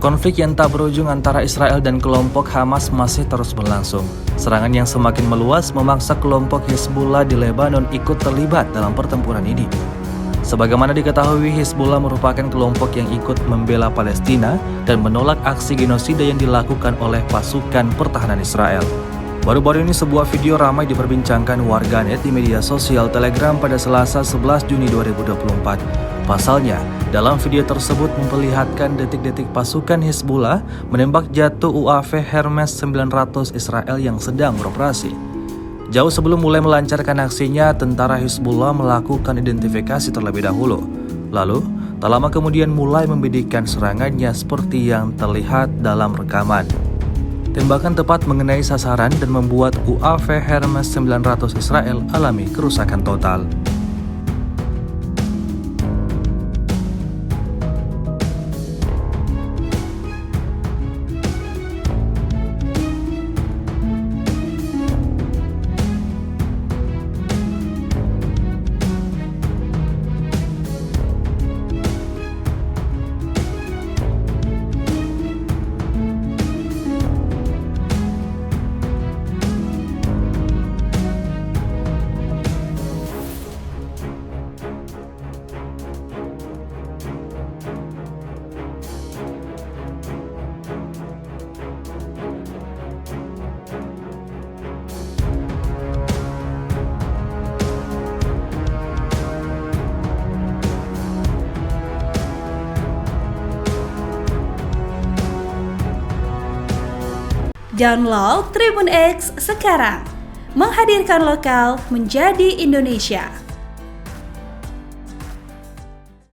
Konflik yang tak berujung antara Israel dan kelompok Hamas masih terus berlangsung. Serangan yang semakin meluas memaksa kelompok Hezbollah di Lebanon ikut terlibat dalam pertempuran ini. Sebagaimana diketahui, Hezbollah merupakan kelompok yang ikut membela Palestina dan menolak aksi genosida yang dilakukan oleh pasukan pertahanan Israel. Baru-baru ini sebuah video ramai diperbincangkan warganet di media sosial Telegram pada Selasa 11 Juni 2024. Pasalnya, dalam video tersebut memperlihatkan detik-detik pasukan Hezbollah menembak jatuh UAV Hermes 900 Israel yang sedang beroperasi. Jauh sebelum mulai melancarkan aksinya, tentara Hezbollah melakukan identifikasi terlebih dahulu. Lalu, tak lama kemudian mulai membidik serangannya seperti yang terlihat dalam rekaman. Tembakan tepat mengenai sasaran dan membuat UAV Hermes 900 Israel alami kerusakan total. Download Tribun X sekarang, menghadirkan lokal menjadi Indonesia.